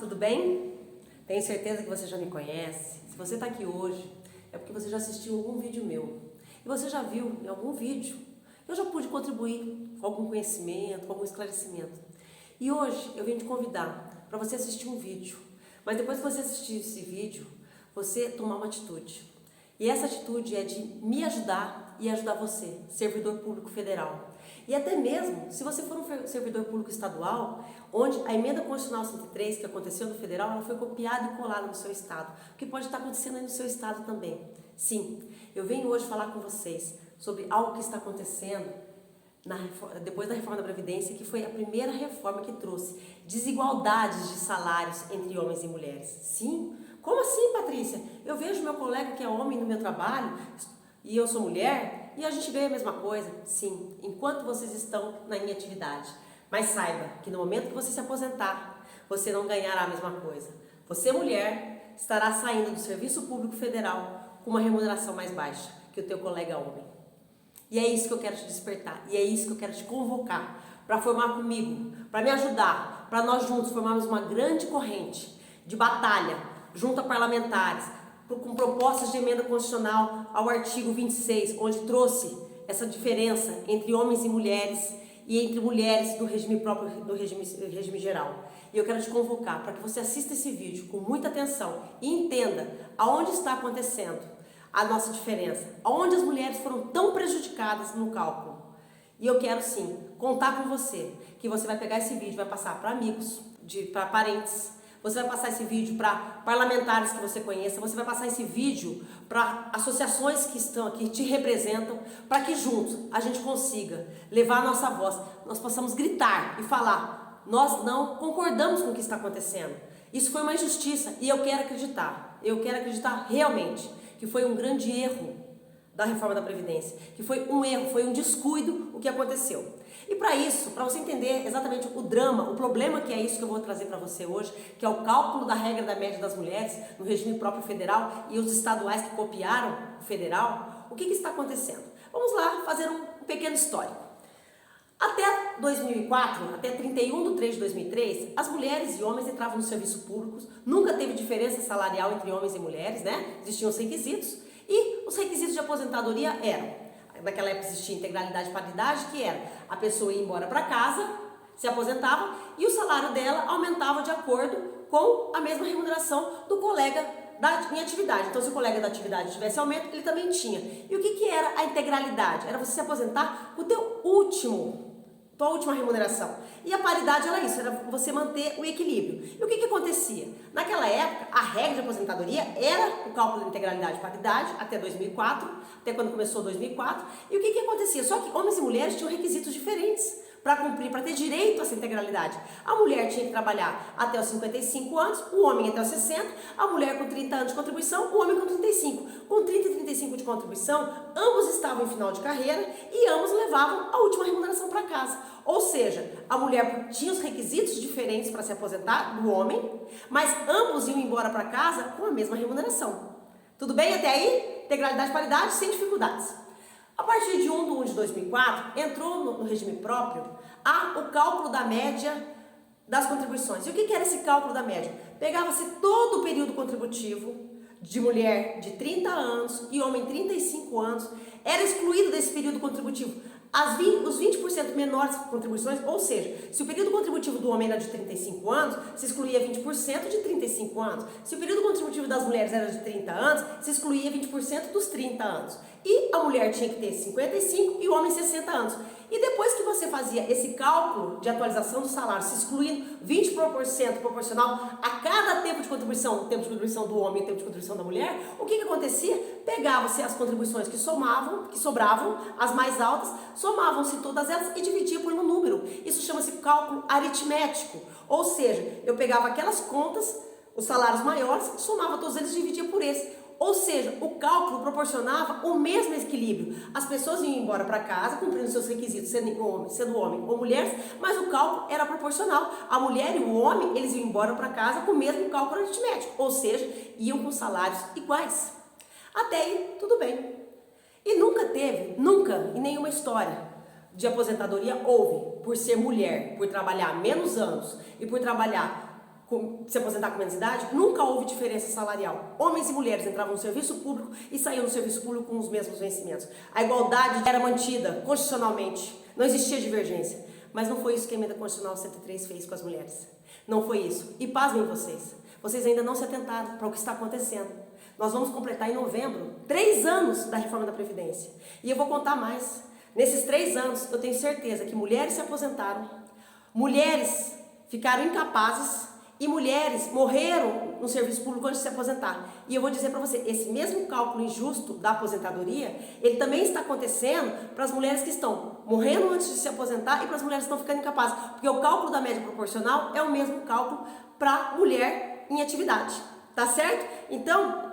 tudo bem? Tenho certeza que você já me conhece. Se você está aqui hoje, é porque você já assistiu algum vídeo meu. E você já viu em algum vídeo que eu já pude contribuir com algum conhecimento, com algum esclarecimento. E hoje eu venho te convidar para você assistir um vídeo. Mas depois que você assistir esse vídeo, você tomar uma atitude. E essa atitude é de me ajudar e ajudar você, servidor público federal. E até mesmo, se você for um servidor público estadual, onde a emenda constitucional 103, que aconteceu no federal, ela foi copiada e colada no seu estado. O que pode estar acontecendo aí no seu estado também. Sim, eu venho hoje falar com vocês sobre algo que está acontecendo depois da reforma da Previdência, que foi a primeira reforma que trouxe desigualdades de salários entre homens e mulheres. Sim, como assim, Patrícia? Eu vejo meu colega que é homem no meu trabalho e eu sou mulher e a gente vê a mesma coisa. Sim, enquanto vocês estão na inatividade. Mas saiba que no momento que você se aposentar, você não ganhará a mesma coisa. Você, mulher, estará saindo do serviço público federal com uma remuneração mais baixa que o teu colega homem. E é isso que eu quero te despertar, e é isso que eu quero te convocar para formar comigo, para me ajudar, para nós juntos formarmos uma grande corrente de batalha junto a parlamentares, com propostas de emenda constitucional ao artigo 26, onde trouxe essa diferença entre homens e mulheres e entre mulheres do regime próprio, do regime geral. E eu quero te convocar para que você assista esse vídeo com muita atenção e entenda aonde está acontecendo a nossa diferença, onde as mulheres foram tão prejudicadas no cálculo. E eu quero sim contar com você, que você vai pegar esse vídeo e vai passar para amigos, para parentes, você vai passar esse vídeo para parlamentares que você conheça, você vai passar esse vídeo para associações que estão aqui, te representam, para que juntos a gente consiga levar a nossa voz, nós possamos gritar e falar, nós não concordamos com o que está acontecendo. Isso foi uma injustiça e eu quero acreditar realmente que foi um grande erro da reforma da Previdência, que foi um erro, foi um descuido o que aconteceu. E para isso, para você entender exatamente o drama, o problema que é isso que eu vou trazer para você hoje, que é o cálculo da regra da média das mulheres no regime próprio federal e os estaduais que copiaram o federal, o que está acontecendo? Vamos lá fazer um pequeno histórico. Até 2004, até 31 de 3 de 2003, as mulheres e homens entravam no serviço público, nunca teve diferença salarial entre homens e mulheres, né? Existiam os requisitos, e os requisitos de aposentadoria eram, naquela época existia integralidade e paridade, que era a pessoa ir embora para casa, se aposentava, e o salário dela aumentava de acordo com a mesma remuneração do colega em atividade. Então, se o colega da atividade tivesse aumento, ele também tinha. E o que era a integralidade? Era você se aposentar com tua última remuneração. E a paridade era isso, era você manter o equilíbrio. E o que acontecia? Naquela época, a regra de aposentadoria era o cálculo da integralidade e paridade, até 2004, até quando começou 2004. E o que acontecia? Só que homens e mulheres tinham requisitos diferentes para cumprir, para ter direito a essa integralidade. A mulher tinha que trabalhar até os 55 anos, o homem até os 60, a mulher com 30 anos de contribuição, o homem com 35. Com 30 e 35 de contribuição, ambos estavam em final de carreira e ambos levavam a última remuneração para casa. Ou seja, a mulher tinha os requisitos diferentes para se aposentar do homem, mas ambos iam embora para casa com a mesma remuneração. Tudo bem até aí? Integralidade e paridade, sem dificuldades. A partir de 1 de 1 de 2004, entrou no regime próprio o cálculo da média das contribuições. E o que era esse cálculo da média? Pegava-se todo o período contributivo de mulher de 30 anos e homem 35 anos, era excluído desse período contributivo os 20% menores contribuições, ou seja, se o período contributivo do homem era de 35 anos, se excluía 20% de 35 anos. Se o período contributivo das mulheres era de 30 anos, se excluía 20% dos 30 anos. E a mulher tinha que ter 55 e o homem 60 anos. E depois que você fazia esse cálculo de atualização do salário, se excluindo 20% proporcional a cada tempo de contribuição, o tempo de contribuição do homem e o tempo de contribuição da mulher, o que acontecia? Pegava-se as contribuições que sobravam, as mais altas, somavam-se todas elas e dividia por um número. Isso chama-se cálculo aritmético. Ou seja, eu pegava aquelas contas, os salários maiores, somava todos eles e dividia por esse. Ou seja, o cálculo proporcionava o mesmo equilíbrio. As pessoas iam embora para casa, cumprindo seus requisitos, sendo homem ou mulher, mas o cálculo era proporcional. A mulher e o homem, eles iam embora para casa com o mesmo cálculo aritmético, ou seja, iam com salários iguais. Até aí, tudo bem. E nunca, em nenhuma história de aposentadoria houve, por ser mulher, por trabalhar menos anos e por trabalhar se aposentar com menos idade, nunca houve diferença salarial. Homens e mulheres entravam no serviço público e saíam do serviço público com os mesmos vencimentos. A igualdade era mantida constitucionalmente, não existia divergência. Mas não foi isso que a Emenda Constitucional 103 fez com as mulheres. Não foi isso. E pasmem vocês, vocês ainda não se atentaram para o que está acontecendo. Nós vamos completar em novembro 3 anos da reforma da Previdência. E eu vou contar mais. Nesses 3 anos, eu tenho certeza que mulheres se aposentaram, mulheres ficaram incapazes e mulheres morreram no serviço público antes de se aposentar. E eu vou dizer para você, esse mesmo cálculo injusto da aposentadoria, ele também está acontecendo para as mulheres que estão morrendo antes de se aposentar e para as mulheres que estão ficando incapazes. Porque o cálculo da média proporcional é o mesmo cálculo para mulher em atividade. Tá certo? Então,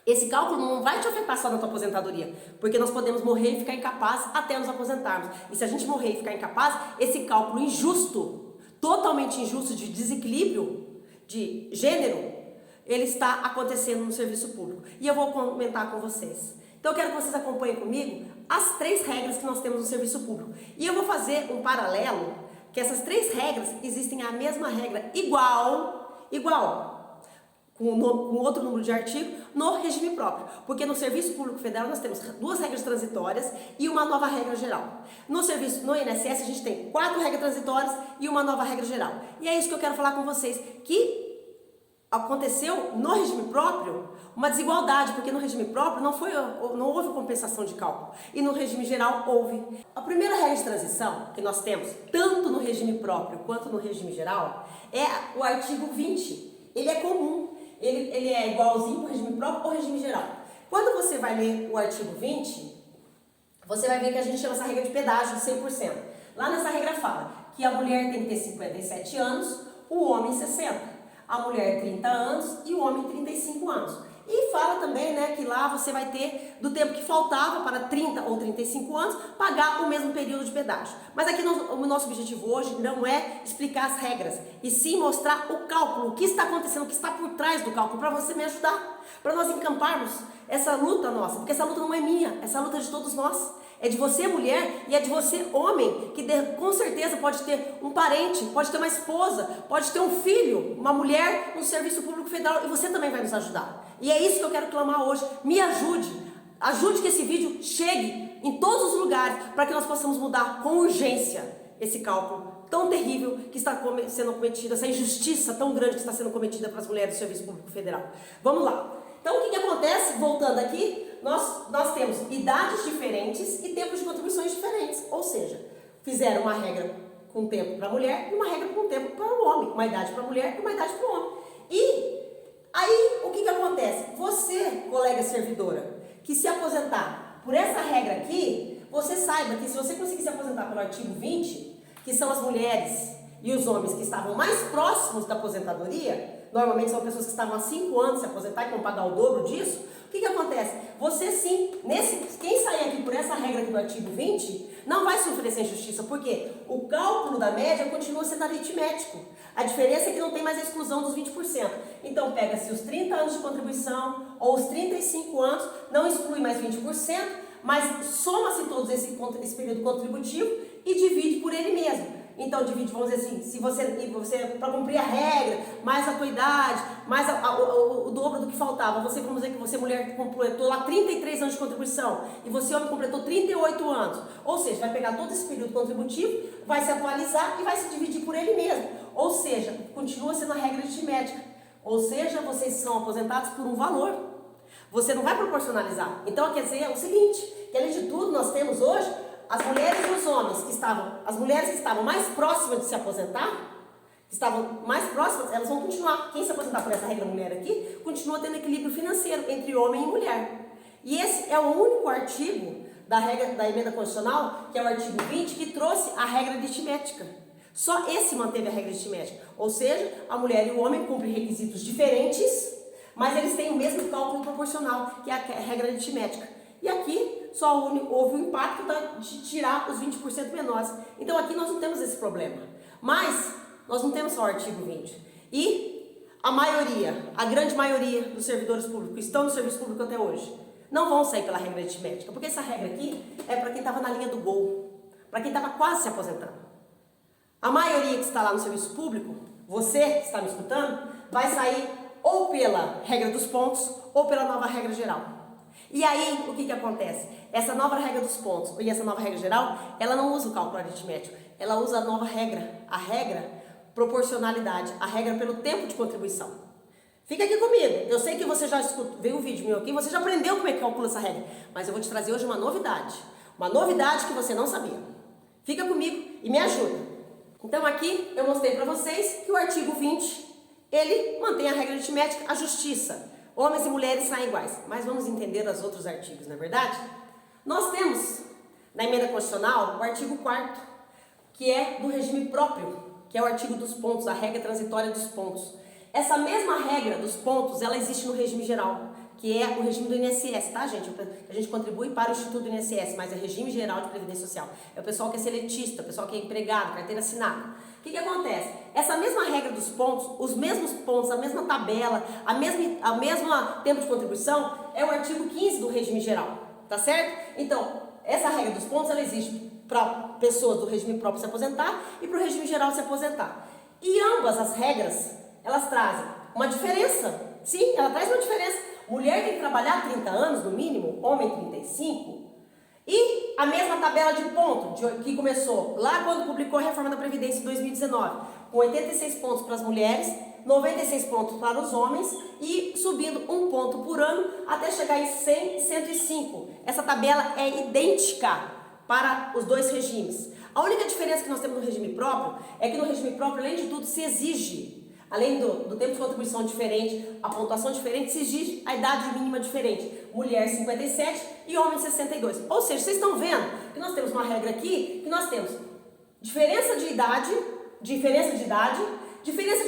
esse cálculo não vai te afetar só na tua aposentadoria, porque nós podemos morrer e ficar incapazes até nos aposentarmos. E se a gente morrer e ficar incapaz, esse cálculo injusto, totalmente injusto, de desequilíbrio de gênero, ele está acontecendo no serviço público. E eu vou comentar com vocês. Então eu quero que vocês acompanhem comigo as 3 regras que nós temos no serviço público. E eu vou fazer um paralelo, que essas 3 regras existem a mesma regra igual, com outro número de artigo, no regime próprio. Porque no Serviço Público Federal nós temos 2 regras transitórias e uma nova regra geral. No INSS a gente tem 4 regras transitórias e uma nova regra geral. E é isso que eu quero falar com vocês, que aconteceu no regime próprio uma desigualdade, porque no regime próprio não houve compensação de cálculo, e no regime geral houve. A primeira regra de transição que nós temos, tanto no regime próprio quanto no regime geral, é o artigo 20. Ele é comum. Ele é igualzinho para o regime próprio ou regime geral. Quando você vai ler o artigo 20, você vai ver que a gente chama essa regra de pedágio de 100%. Lá nessa regra fala que a mulher tem que ter 57 anos, o homem 60. A mulher 30 anos e o homem 35 anos. E fala também, né, que lá você vai ter, do tempo que faltava para 30 ou 35 anos, pagar o mesmo período de pedágio. Mas aqui o nosso objetivo hoje não é explicar as regras, e sim mostrar o cálculo, o que está acontecendo, o que está por trás do cálculo, para você me ajudar, para nós encamparmos essa luta nossa, porque essa luta não é minha, essa luta é de todos nós. É de você, mulher, e é de você, homem, que com certeza pode ter um parente, pode ter uma esposa, pode ter um filho, uma mulher no Serviço Público Federal, e você também vai nos ajudar. E é isso que eu quero clamar hoje. Me ajude. Ajude que esse vídeo chegue em todos os lugares, para que nós possamos mudar com urgência esse cálculo tão terrível que está sendo cometido, essa injustiça tão grande que está sendo cometida para as mulheres do Serviço Público Federal. Vamos lá. Então, o que acontece? Voltando aqui, nós temos idades diferentes e tempos de contribuições diferentes. Ou seja, fizeram uma regra com tempo para a mulher e uma regra com tempo para o homem. Uma idade para a mulher e uma idade para o homem. E aí, o que acontece? Você, colega servidora, que se aposentar por essa regra aqui, você saiba que se você conseguir se aposentar pelo artigo 20, que são as mulheres e os homens que estavam mais próximos da aposentadoria, normalmente são pessoas que estavam há 5 anos de se aposentar e vão pagar o dobro disso, o que acontece? Você sim, quem sair aqui por essa regra aqui do artigo 20, não vai sofrer essa injustiça, porque o cálculo da média continua sendo aritmético. A diferença é que não tem mais a exclusão dos 20%. Então pega-se os 30 anos de contribuição ou os 35 anos, não exclui mais 20%, mas soma-se todos esse período contributivo e divide por ele mesmo. Então divide, vamos dizer assim, se você para cumprir a regra, mais a tua idade, mais o dobro do que faltava, vamos dizer que você, mulher, completou lá 33 anos de contribuição e você, homem, completou 38 anos. Ou seja, vai pegar todo esse período contributivo, vai se atualizar e vai se dividir por ele mesmo. Ou seja, continua sendo a regra aritmética. Ou seja, vocês são aposentados por um valor. Você não vai proporcionalizar. Então, quer dizer, é o seguinte, que além de tudo, nós temos hoje as mulheres e os homens as mulheres que estavam mais próximas de se aposentar, que estavam mais próximas, elas vão continuar, quem se aposentar por essa regra mulher aqui, continua tendo equilíbrio financeiro entre homem e mulher. E esse é o único artigo da regra da emenda constitucional, que é o artigo 20, que trouxe a regra aritmética. Só esse manteve a regra aritmética. Ou seja, a mulher e o homem cumprem requisitos diferentes, mas eles têm o mesmo cálculo proporcional, que é a regra aritmética. E aqui só houve o impacto de tirar os 20% menores. Então aqui nós não temos esse problema. Mas nós não temos só o artigo 20. E a maioria, a grande maioria dos servidores públicos que estão no serviço público até hoje, não vão sair pela regra aritmética. Porque essa regra aqui é para quem estava na linha do gol, para quem estava quase se aposentando. A maioria que está lá no serviço público você que está me escutando, vai sair ou pela regra dos pontos ou pela nova regra geral. E aí, o que acontece? Essa nova regra dos pontos e essa nova regra geral, ela não usa o cálculo aritmético, ela usa a nova regra, a regra proporcionalidade, a regra pelo tempo de contribuição. Fica aqui comigo, eu sei que você já viu um vídeo meu aqui, você já aprendeu como é que calcula essa regra, mas eu vou te trazer hoje uma novidade que você não sabia. Fica comigo e me ajuda. Então aqui eu mostrei para vocês que o artigo 20, ele mantém a regra aritmética, a justiça. Homens e mulheres saem iguais. Mas vamos entender os outros artigos, não é verdade? Nós temos na emenda constitucional o artigo 4º, que é do regime próprio, que é o artigo dos pontos, a regra transitória dos pontos. Essa mesma regra dos pontos, ela existe no regime geral, que é o regime do INSS, tá, gente? A gente contribui para o Instituto do INSS, mas é regime geral de previdência social. É o pessoal que é seletista, o pessoal que é empregado, carteira assinada. O que acontece? Essa mesma regra dos pontos, os mesmos pontos, a mesma tabela, a mesma tempo de contribuição, é o artigo 15 do regime geral, tá certo? Então, essa regra dos pontos, ela existe para pessoas do regime próprio se aposentar e para o regime geral se aposentar. E ambas as regras, elas trazem uma diferença. Sim, ela traz uma diferença. Mulher tem que trabalhar 30 anos no mínimo, homem 35. E a mesma tabela de ponto que começou lá quando publicou a reforma da Previdência em 2019, com 86 pontos para as mulheres, 96 pontos para os homens e subindo 1 ponto por ano até chegar em 100 e 105. Essa tabela é idêntica para os dois regimes. A única diferença que nós temos no regime próprio é que no regime próprio, além de tudo, se exige, além do tempo de contribuição diferente, a pontuação diferente, se exige a idade mínima diferente. Mulher 57 e homem 62. Ou seja, vocês estão vendo que nós temos uma regra aqui, que nós temos diferença de idade, diferença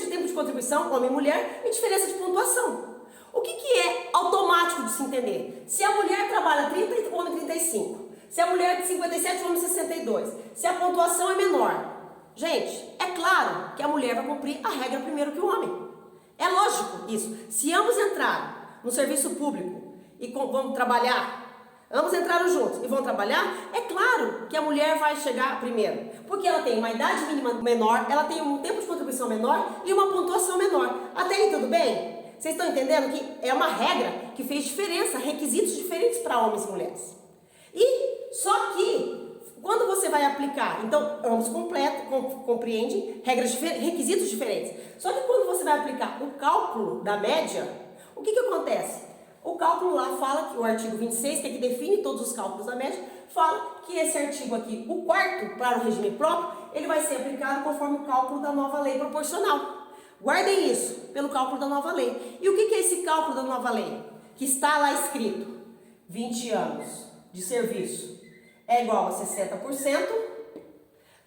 de tempo de contribuição, homem e mulher, e diferença de pontuação. O que é automático de se entender? Se a mulher trabalha 30 e o homem 35, se a mulher é 57 e o homem 62, se a pontuação é menor, gente, é claro que a mulher vai cumprir a regra primeiro que o homem. É lógico isso. Se ambos entrarem no serviço público e vão trabalhar, ambos entraram juntos e vão trabalhar, é claro que a mulher vai chegar primeiro. Porque ela tem uma idade mínima menor, ela tem um tempo de contribuição menor e uma pontuação menor. Até aí tudo bem? Vocês estão entendendo que é uma regra que fez diferença, requisitos diferentes para homens e mulheres. E só que quando você vai aplicar, então ambos compreendem regras requisitos diferentes. Só que quando você vai aplicar o cálculo da média, o que acontece? O cálculo lá fala que o artigo 26, que é que define todos os cálculos da média, fala que esse artigo aqui, o 4º para o regime próprio, ele vai ser aplicado conforme o cálculo da nova lei proporcional. Guardem isso, pelo cálculo da nova lei. E o que é esse cálculo da nova lei? Que está lá escrito, 20 anos de serviço é igual a 60%.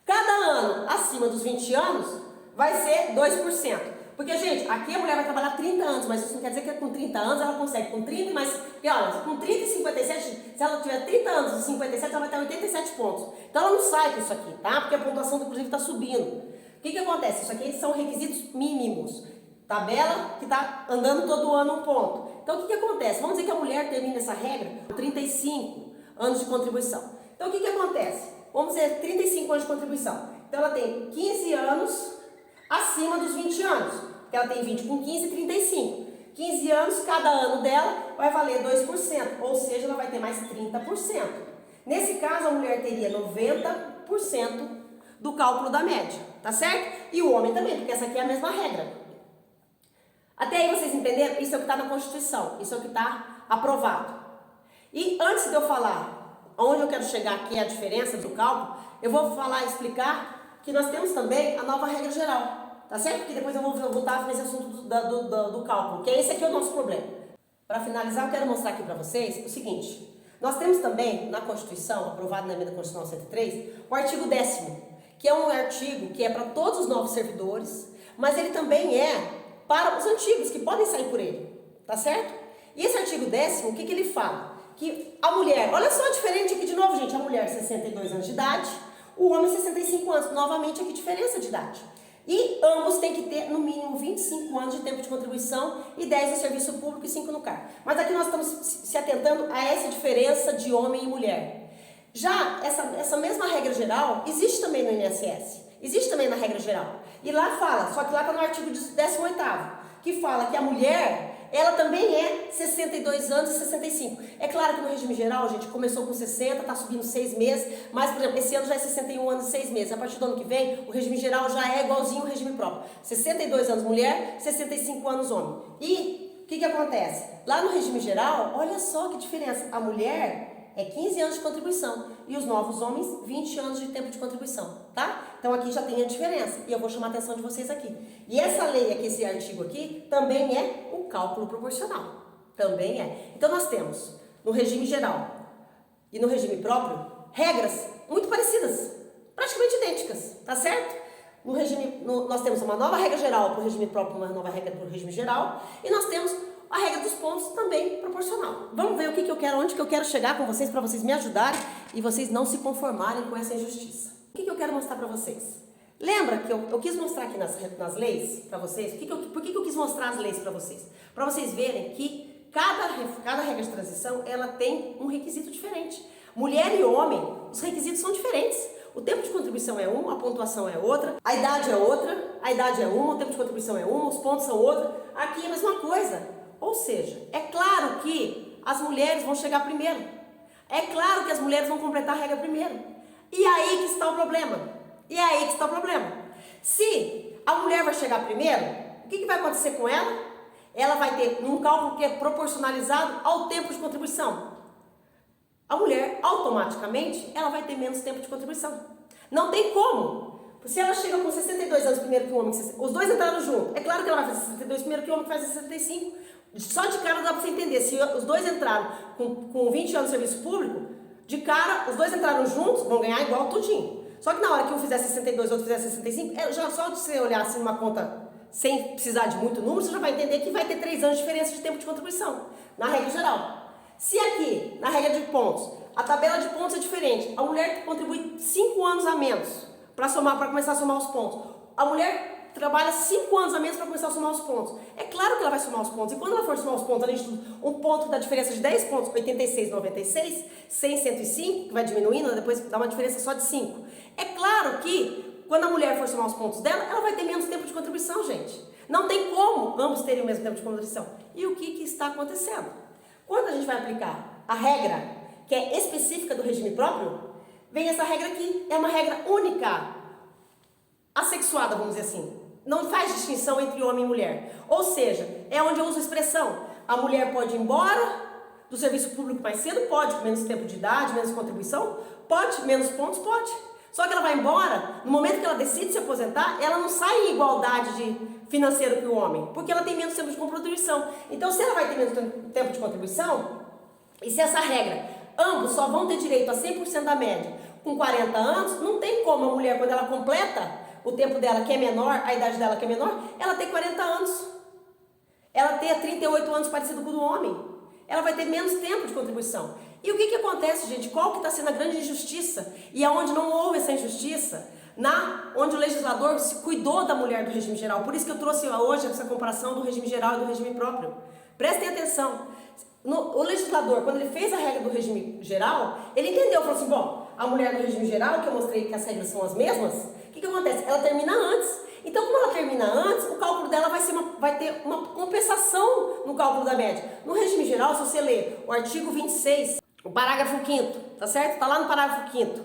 Cada ano acima dos 20 anos vai ser 2%. Porque, gente, aqui a mulher vai trabalhar 30 anos, mas isso não quer dizer que com 30 anos ela consegue. Com 30, mas, e olha, com 30 e 57, se ela tiver 30 anos e 57, ela vai ter 87 pontos. Então ela não sai com isso aqui, tá? Porque a pontuação, inclusive, está subindo. O que acontece? Isso aqui são requisitos mínimos. Tabela que está andando todo ano 1 ponto. Então o que acontece? Vamos dizer que a mulher termina essa regra com 35 anos de contribuição. Então o que acontece? Vamos dizer 35 anos de contribuição. Então ela tem 15 anos acima dos 20 anos. Porque ela tem 20 com 15 e 35. 15 anos, cada ano dela vai valer 2%. Ou seja, ela vai ter mais 30%. Nesse caso, a mulher teria 90% do cálculo da média. Tá certo? E o homem também, porque essa aqui é a mesma regra. Até aí vocês entenderam? Isso é o que está na Constituição. Isso é o que está aprovado. E antes de eu falar onde eu quero chegar, que é a diferença do cálculo, eu vou falar e explicar que nós temos também a nova regra geral. Tá certo? Porque depois eu vou voltar nesse assunto do cálculo, que esse aqui é o nosso problema. Para finalizar, eu quero mostrar aqui para vocês o seguinte. Nós temos também na Constituição, aprovado na emenda constitucional 103, o artigo 10º, que é um artigo que é para todos os novos servidores, mas ele também é para os antigos, que podem sair por ele. Tá certo? E esse artigo 10º, o que ele fala? Que a mulher, olha só diferente aqui de novo, gente, a mulher 62 anos de idade, o homem 65 anos, novamente aqui diferença de idade. E ambos têm que ter no mínimo 25 anos de tempo de contribuição e 10 no serviço público e 5 no CAR. Mas aqui nós estamos se atentando a essa diferença de homem e mulher. Já essa mesma regra geral existe também no INSS, existe também na regra geral. E lá fala, só que lá está no artigo 18º, que fala que a mulher, ela também é 62 anos e 65. É claro que no regime geral, gente, começou com 60, está subindo 6 meses, mas, por exemplo, esse ano já é 61 anos e 6 meses. A partir do ano que vem, o regime geral já é igualzinho ao regime próprio. 62 anos mulher, 65 anos homem. E o que acontece? Lá no regime geral, olha só que diferença. A mulher é 15 anos de contribuição e os novos homens 20 anos de tempo de contribuição, tá? Então aqui já tem a diferença e eu vou chamar a atenção de vocês aqui. E essa lei aqui, esse artigo aqui, também é o cálculo proporcional. Também é. Então nós temos no regime geral e no regime próprio regras muito parecidas, praticamente idênticas, tá certo? No regime, nós temos uma nova regra geral para o regime próprio, uma nova regra para o regime geral, e nós temos a regra dos pontos também proporcional. Vamos ver o que eu quero, onde que eu quero chegar com vocês, para vocês me ajudarem e vocês não se conformarem com essa injustiça. O que eu quero mostrar para vocês? Lembra que eu quis mostrar aqui nas leis para vocês? Por que eu quis mostrar as leis para vocês? Para vocês verem que cada regra de transição, ela tem um requisito diferente. Mulher e homem, os requisitos são diferentes. O tempo de contribuição é um, a pontuação é outra, a idade é outra, a idade é uma, o tempo de contribuição é um, os pontos são outra. Aqui é a mesma coisa. Ou seja, é claro que as mulheres vão chegar primeiro. É claro que as mulheres vão completar a regra primeiro. E aí que está o problema. E é aí que está o problema. Se a mulher vai chegar primeiro, o que vai acontecer com ela? Ela vai ter um cálculo que é proporcionalizado ao tempo de contribuição. A mulher, automaticamente, ela vai ter menos tempo de contribuição. Não tem como. Se ela chega com 62 anos primeiro que o homem, os dois entraram junto, é claro que ela vai fazer 62 primeiro que o homem faz 65. Só de cara dá para você entender, se os dois entraram com 20 anos de serviço público, de cara, os dois entraram juntos, vão ganhar igual tudinho. Só que na hora que um fizer 62 e o outro fizer 65, já só de você olhar assim numa conta sem precisar de muito número, você já vai entender que vai ter 3 anos de diferença de tempo de contribuição, na regra geral. Se aqui, na regra de pontos, a tabela de pontos é diferente, a mulher contribui 5 anos a menos para começar a somar os pontos. A mulher trabalha 5 anos a menos para começar a somar os pontos. É claro que ela vai somar os pontos. E quando ela for somar os pontos, além de tudo, um ponto da diferença de 10 pontos, 86, 96, 100, 105, que vai diminuindo, depois dá uma diferença só de 5. É claro que quando a mulher for somar os pontos dela, ela vai ter menos tempo de contribuição, gente. Não tem como ambos terem o mesmo tempo de contribuição. E o que está acontecendo? Quando a gente vai aplicar a regra que é específica do regime próprio, vem essa regra aqui, é uma regra única, assexuada, vamos dizer assim. Não faz distinção entre homem e mulher. Ou seja, é onde eu uso a expressão, a mulher pode ir embora do serviço público mais cedo, pode, com menos tempo de idade, menos contribuição, pode, menos pontos, pode. Só que ela vai embora, no momento que ela decide se aposentar, ela não sai em igualdade financeira que o homem, porque ela tem menos tempo de contribuição. Então, se ela vai ter menos tempo de contribuição, e se essa regra, ambos só vão ter direito a 100% da média com 40 anos, não tem como a mulher, quando ela completa o tempo dela que é menor, a idade dela que é menor, ela tem 40 anos. Ela tem 38 anos parecido com o do homem. Ela vai ter menos tempo de contribuição. E o que acontece, gente? Qual que está sendo a grande injustiça? E aonde não houve essa injustiça? Onde o legislador se cuidou da mulher do regime geral. Por isso que eu trouxe hoje essa comparação do regime geral e do regime próprio. Prestem atenção. O legislador, quando ele fez a regra do regime geral, ele entendeu, falou assim, bom, a mulher do regime geral, que eu mostrei que as regras são as mesmas, o que acontece? Ela termina antes. Então, como ela termina antes, o cálculo dela vai ter uma compensação no cálculo da média. No regime geral, se você ler o artigo 26, o parágrafo 5º, tá certo? Tá lá no parágrafo 5º.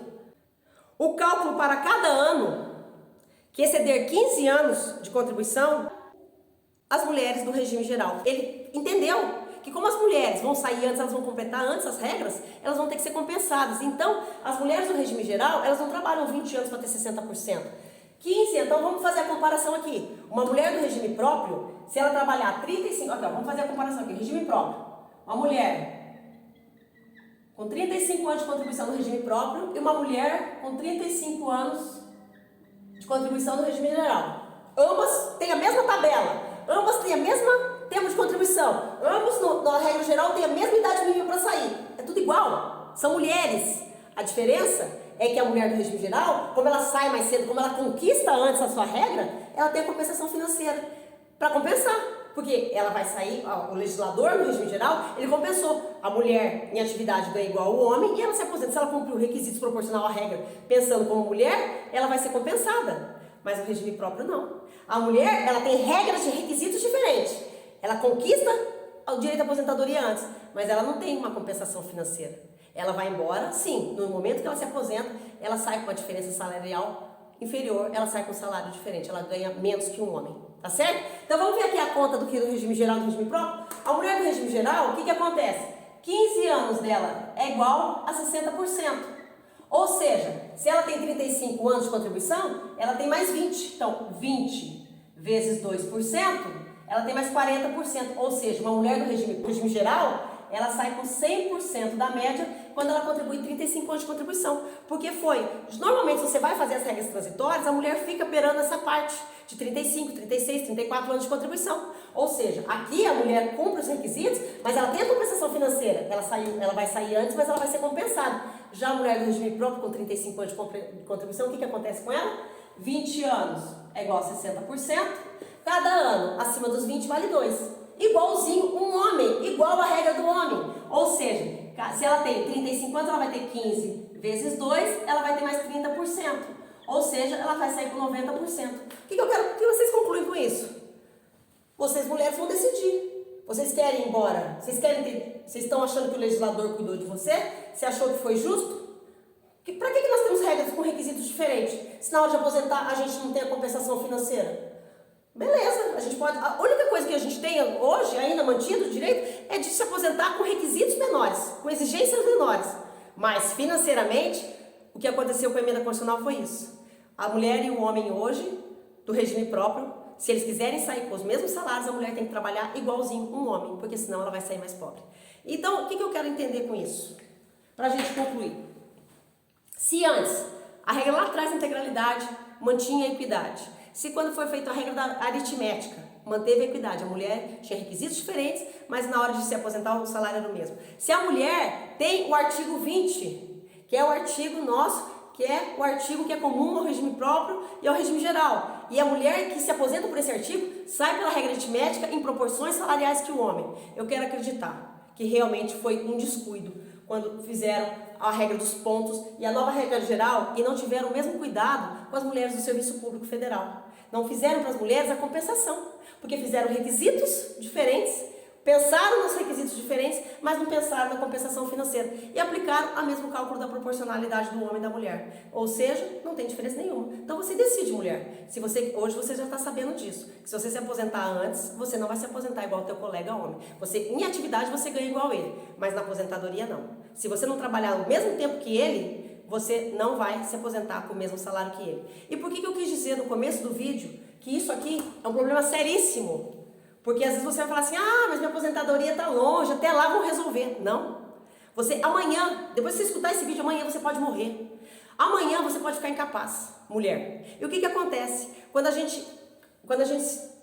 O cálculo para cada ano que exceder 15 anos de contribuição, as mulheres do regime geral. Ele entendeu que como as mulheres vão sair antes, elas vão completar antes as regras, elas vão ter que ser compensadas. Então, as mulheres do regime geral, elas não trabalham 20 anos para ter 60%. 15, então vamos fazer a comparação aqui. Uma mulher do regime próprio, se ela trabalhar 35, aqui, ó, vamos fazer a comparação aqui, regime próprio. Uma mulher com 35 anos de contribuição no regime próprio e uma mulher com 35 anos de contribuição no regime geral. Ambas têm a mesma tabela, ambas têm a mesma tempo de contribuição, ambos na regra geral têm a mesma idade mínima para sair. É tudo igual, são mulheres. A diferença é que a mulher do regime geral, como ela sai mais cedo, como ela conquista antes a sua regra, ela tem a compensação financeira para compensar. Porque ela vai sair, o legislador no regime geral, ele compensou. A mulher em atividade ganha igual ao homem e ela se aposenta. Se ela cumprir os requisitos proporcional à regra, pensando como mulher, ela vai ser compensada. mas o regime próprio não. A mulher, ela tem regras e requisitos diferentes. Ela conquista o direito à aposentadoria antes, mas ela não tem uma compensação financeira. Ela vai embora, sim, no momento que ela se aposenta, ela sai com uma diferença salarial inferior, ela sai com um salário diferente, ela ganha menos que um homem, tá certo? Então vamos ver aqui a conta do regime geral e do regime próprio. A mulher do regime geral, o que acontece? 15 anos dela é igual a 60%. Ou seja, se ela tem 35 anos de contribuição, ela tem mais 20. Então, 20 vezes 2%, ela tem mais 40%. Ou seja, uma mulher do regime geral, ela sai com 100% da média quando ela contribui 35 anos de contribuição. Porque normalmente, se você vai fazer as regras transitórias, a mulher fica beirando essa parte de 35, 36, 34 anos de contribuição. Ou seja, aqui a mulher cumpre os requisitos, mas ela tem a compensação financeira. Ela vai sair antes, mas ela vai ser compensada. Já a mulher do regime próprio, com 35 anos de contribuição, o que acontece com ela? 20 anos é igual a 60%. Cada ano, acima dos 20, vale 2. Igualzinho um homem, igual a regra do homem. Ou seja, se ela tem 35 anos, ela vai ter 15 vezes 2, ela vai ter mais 30%. Ou seja, ela vai sair com 90%. O que eu quero que vocês concluem com isso? Vocês mulheres vão decidir. Vocês querem ir embora? Vocês estão achando que o legislador cuidou de você? Você achou que foi justo? Para que nós temos regras com requisitos diferentes? Se na hora de aposentar a gente não tem a compensação financeira? Beleza, a gente pode. A única coisa que a gente tem hoje, ainda mantido o direito, é de se aposentar com requisitos menores, com exigências menores. Mas financeiramente, o que aconteceu com a emenda constitucional foi isso. A mulher e o homem hoje, do regime próprio, se eles quiserem sair com os mesmos salários, a mulher tem que trabalhar igualzinho um homem, porque senão ela vai sair mais pobre. Então, o que eu quero entender com isso? Para a gente concluir. Se antes a regra lá atrás da integralidade mantinha a equidade, se quando foi feita a regra da aritmética manteve a equidade, a mulher tinha requisitos diferentes, mas na hora de se aposentar o salário era o mesmo. Se a mulher tem o artigo 20, que é o artigo nosso, que é o artigo que é comum ao regime próprio e ao regime geral, e a mulher que se aposenta por esse artigo sai pela regra aritmética em proporções salariais que o homem. Eu quero acreditar que realmente foi um descuido quando fizeram a regra dos pontos e a nova regra geral e não tiveram o mesmo cuidado com as mulheres do Serviço Público Federal. Não fizeram para as mulheres a compensação, porque fizeram requisitos diferentes, pensaram nos requisitos diferentes, mas não pensaram na compensação financeira e aplicaram o mesmo cálculo da proporcionalidade do homem e da mulher. Ou seja, não tem diferença nenhuma. Então você decide, mulher. Hoje você já está sabendo disso. Que se você se aposentar antes, você não vai se aposentar igual ao teu colega homem. Em atividade você ganha igual ele, mas na aposentadoria não. Se você não trabalhar o mesmo tempo que ele, você não vai se aposentar com o mesmo salário que ele. E por que eu quis dizer no começo do vídeo que isso aqui é um problema seríssimo? Porque às vezes você vai falar assim, mas minha aposentadoria está longe, até lá vão resolver. Não. Você amanhã, depois de você escutar esse vídeo, amanhã você pode morrer. Amanhã você pode ficar incapaz, mulher. E o que acontece? Quando a gente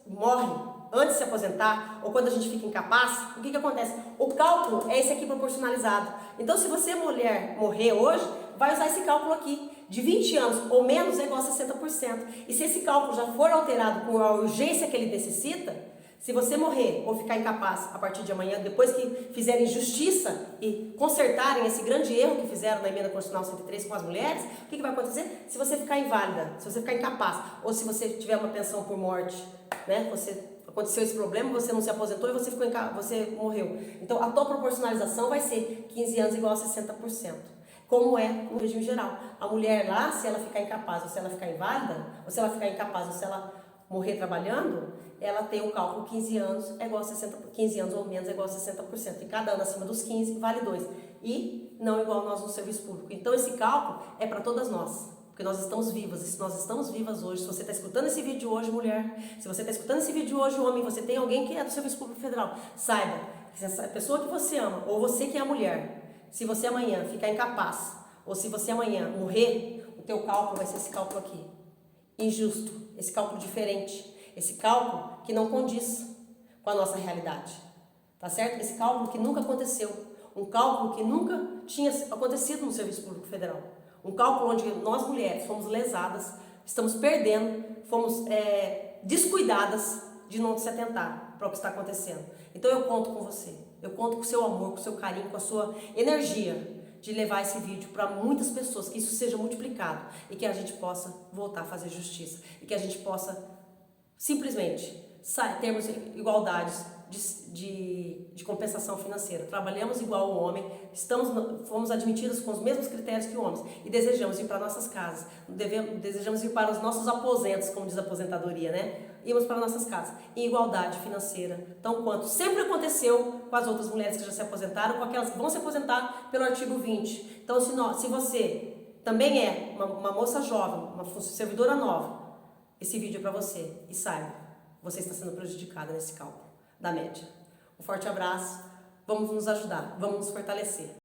morre antes de se aposentar, ou quando a gente fica incapaz, o que acontece? O cálculo é esse aqui proporcionalizado. Então, se você, mulher, morrer hoje, vai usar esse cálculo aqui. De 20 anos ou menos é igual a 60%. E se esse cálculo já for alterado com a urgência que ele necessita, se você morrer ou ficar incapaz a partir de amanhã, depois que fizerem justiça e consertarem esse grande erro que fizeram na emenda constitucional 103 com as mulheres, o que vai acontecer? Se você ficar inválida, se você ficar incapaz, ou se você tiver uma pensão por morte, né? Aconteceu esse problema, você não se aposentou e você morreu. Então a tua proporcionalização vai ser 15 anos igual a 60%. Como é no regime geral. A mulher lá, se ela ficar incapaz ou se ela ficar inválida, ou se ela ficar incapaz ou se ela morrer trabalhando, ela tem o cálculo 15 anos é igual a 60%, 15 anos ou menos é igual a 60%. E cada ano acima dos 15 vale 2. E não igual nós no serviço público. Então esse cálculo é para todas nós. Porque nós estamos vivas, e se nós estamos vivas hoje, se você está escutando esse vídeo hoje, mulher, se você está escutando esse vídeo hoje, homem, você tem alguém que é do Serviço Público Federal, saiba, que essa pessoa que você ama, ou você que é a mulher, se você amanhã ficar incapaz, ou se você amanhã morrer, o teu cálculo vai ser esse cálculo aqui. Injusto, esse cálculo diferente, esse cálculo que não condiz com a nossa realidade, tá certo? Esse cálculo que nunca aconteceu, um cálculo que nunca tinha acontecido no Serviço Público Federal. Um cálculo onde nós mulheres fomos lesadas, estamos perdendo, fomos descuidadas de não se atentar para o que está acontecendo. Então eu conto com você, eu conto com o seu amor, com o seu carinho, com a sua energia de levar esse vídeo para muitas pessoas, que isso seja multiplicado e que a gente possa voltar a fazer justiça e que a gente possa simplesmente termos igualdades de compensação financeira. Trabalhamos igual ao homem, fomos admitidos com os mesmos critérios que homens e desejamos ir para nossas casas, desejamos ir para os nossos aposentos, como diz a aposentadoria, né? Irmos para nossas casas, em igualdade financeira, tão quanto sempre aconteceu com as outras mulheres que já se aposentaram, com aquelas que vão se aposentar pelo artigo 20. Então, se você também é uma moça jovem, uma servidora nova, esse vídeo é para você e saiba, você está sendo prejudicada nesse cálculo da média. Um forte abraço, vamos nos ajudar, vamos nos fortalecer.